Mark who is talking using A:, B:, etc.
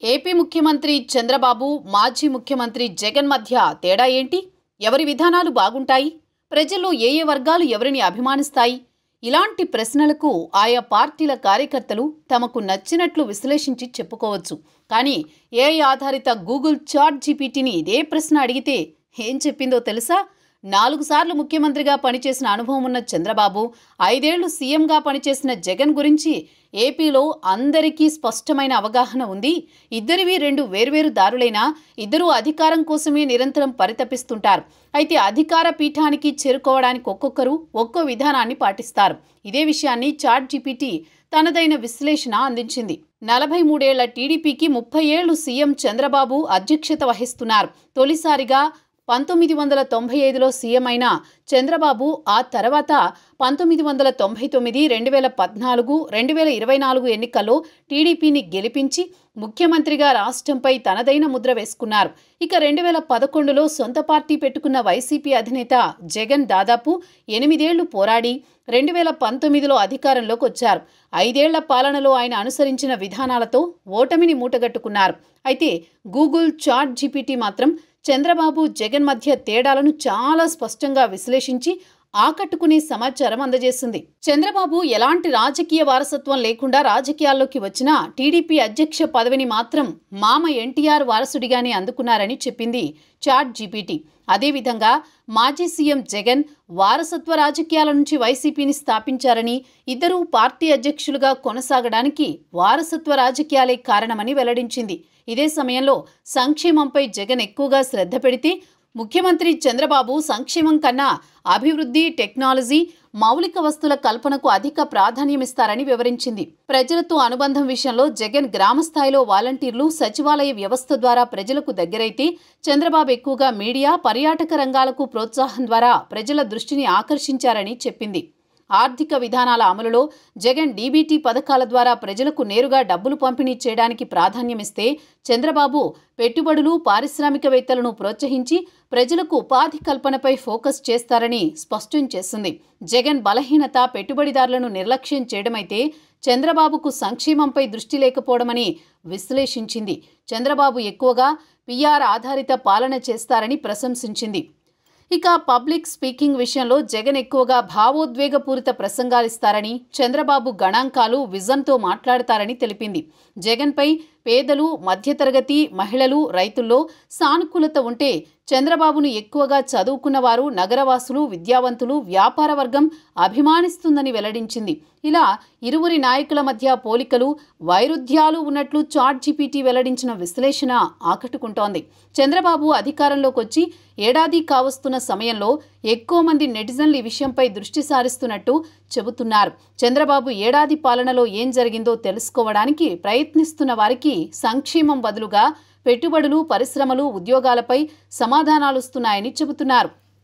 A: AP ముఖ్యమంత్రి చంద్రబాబు, మాజీ ముఖ్యమంత్రి జగన్ మధ్య తేడా ఏంటి? ఎవరి విధానాలు బాగుంటాయి? ప్రజల్లో ఏ వర్గాలు ఎవరిని అభిమానిస్తాయి? ఇలాంటి ప్రశ్నలకు ఆయా పార్టీల కార్యకర్తలు తమకు నచ్చినట్లు విశ్లేషించి చెప్పుకోవచ్చు. కానీ ఏఐ ఆధారిత గూగుల్ చాట్ జీపీటీని ఇదే ప్రశ్న అడిగితే ఏం చెప్పిందో తెలుసా? 4 సార్లు ముఖ్యమంత్రిగా పనిచేసిన అనుభవం ఉన్న చంద్రబాబు, 5 ఏళ్లు సీఎంగా పనిచేసిన జగన్ గురించి ఏపీలో అందరికీ స్పష్టమైన అవగాహన ఉంది. ఇద్దరివి 2 వేర్వేరు దారులైనా ఇద్దరూ అధికారం కోసమే నిరంతరం పరితపిస్తుంటారు. అయితే అధికార పీఠానికి చేరుకోవడానికి ఒక్కొక్కరు ఒక్కో విధానాన్ని పాటిస్తారు. ఇదే విషయాన్ని చాట్ జీపీటీ తనదైన విశ్లేషణ అందించింది. 43 ఏళ్ల టీడీపీకి 30 ఏళ్లు సీఎం చంద్రబాబు అధ్యక్షత వహిస్తున్నారు. తొలిసారిగా 1995లో సీఎం అయిన చంద్రబాబు ఆ తర్వాత 1999, 2014, 2024 ఎన్నికల్లో టీడీపీని గెలిపించి ముఖ్యమంత్రిగా రాష్ట్రంపై తనదైన ముద్ర వేసుకున్నారు. ఇక 2011లో సొంత పార్టీ పెట్టుకున్న వైసీపీ అధినేత జగన్ దాదాపు 8 ఏళ్లు పోరాడి 2019లో అధికారంలోకి వచ్చారు. 5 ఏళ్ల పాలనలో ఆయన అనుసరించిన విధానాలతో ఓటమిని మూటగట్టుకున్నారు. అయితే గూగుల్ చాట్ జీపీటీ మాత్రం చంద్రబాబు, జగన్ మధ్య తేడాలను చాలా స్పష్టంగా విశ్లేషించి ఆకట్టుకునే సమాచారం అందజేసింది. చంద్రబాబు ఎలాంటి రాజకీయ వారసత్వం లేకుండా రాజకీయాల్లోకి వచ్చినా టీడీపీ అధ్యక్ష పదవిని మాత్రం మామ ఎన్టీఆర్ వారసుడిగానే అందుకున్నారని చెప్పింది చాట్ జీపీటీ. అదేవిధంగా మాజీ సీఎం జగన్ వారసత్వ రాజకీయాల నుంచి వైసీపీని స్థాపించారని, ఇద్దరూ పార్టీ అధ్యక్షులుగా కొనసాగడానికి వారసత్వ రాజకీయాలే కారణమని వెల్లడించింది. ఇదే సమయంలో సంక్షేమంపై జగన్ ఎక్కువగా శ్రద్ధ పెడితే ముఖ్యమంత్రి చంద్రబాబు సంక్షేమం కన్నా అభివృద్ధి, టెక్నాలజీ, మౌలిక వస్తువుల కల్పనకు అధిక ప్రాధాన్యమిస్తారని వివరించింది. ప్రజలతో అనుబంధం విషయంలో జగన్ గ్రామస్థాయిలో వాలంటీర్లు, సచివాలయ వ్యవస్థ ద్వారా ప్రజలకు దగ్గరైతే చంద్రబాబు ఎక్కువగా మీడియా, పర్యాటక రంగాలకు ప్రోత్సాహం ద్వారా ప్రజల దృష్టిని ఆకర్షించారని చెప్పింది. ఆర్థిక విధానాల అమలులో జగన్ డీబీటీ పథకాల ద్వారా ప్రజలకు నేరుగా డబ్బులు పంపిణీ చేయడానికి ప్రాధాన్యమిస్తే చంద్రబాబు పెట్టుబడులు, పారిశ్రామికవేత్తలను ప్రోత్సహించి ప్రజలకు ఉపాధి కల్పనపై ఫోకస్ చేస్తారని స్పష్టం చేసింది. జగన్ బలహీనత పెట్టుబడిదారులను నిర్లక్ష్యం చేయడమైతే చంద్రబాబుకు సంక్షేమంపై దృష్టి లేకపోవడమని విశ్లేషించింది. చంద్రబాబు ఎక్కువగా పీఆర్ ఆధారిత పాలన చేస్తారని ప్రశంసించింది. ఇక పబ్లిక్ స్పీకింగ్ విషయంలో జగన్ ఎక్కువగా భావోద్వేగపూరిత ప్రసంగాలిస్తారని, చంద్రబాబు గణాంకాలు, విజన్తో మాట్లాడతారని తెలిపింది. జగన్పై పేదలు, మధ్యతరగతి, మహిళలు, రైతుల్లో సానుకూలత ఉంటే చంద్రబాబును ఎక్కువగా చదువుకున్నవారు, నగరవాసులు, విద్యావంతులు, వ్యాపార వర్గం అభిమానిస్తుందని వెల్లడించింది. ఇలా ఇరువురి నాయకుల మధ్య పోలికలు, వైరుధ్యాలు ఉన్నట్లు చాట్ జీపీటీ వెల్లడించిన విశ్లేషణ ఆకట్టుకుంటోంది. చంద్రబాబు అధికారంలోకి వచ్చి ఏడాది కావస్తున్న సమయంలో ఎక్కువ మంది నెటిజన్లు ఈ విషయంపై దృష్టి సారిస్తున్నట్టు చెబుతున్నారు. చంద్రబాబు ఏడాది పాలనలో ఏం జరిగిందో తెలుసుకోవడానికి ప్రయత్నిస్తున్న వారికి సంక్షేమం బదులుగా పెట్టుబడులు, పరిశ్రమలు, ఉద్యోగాలపై సమాధానాలుస్తున్నాయని చెబుతున్నారు.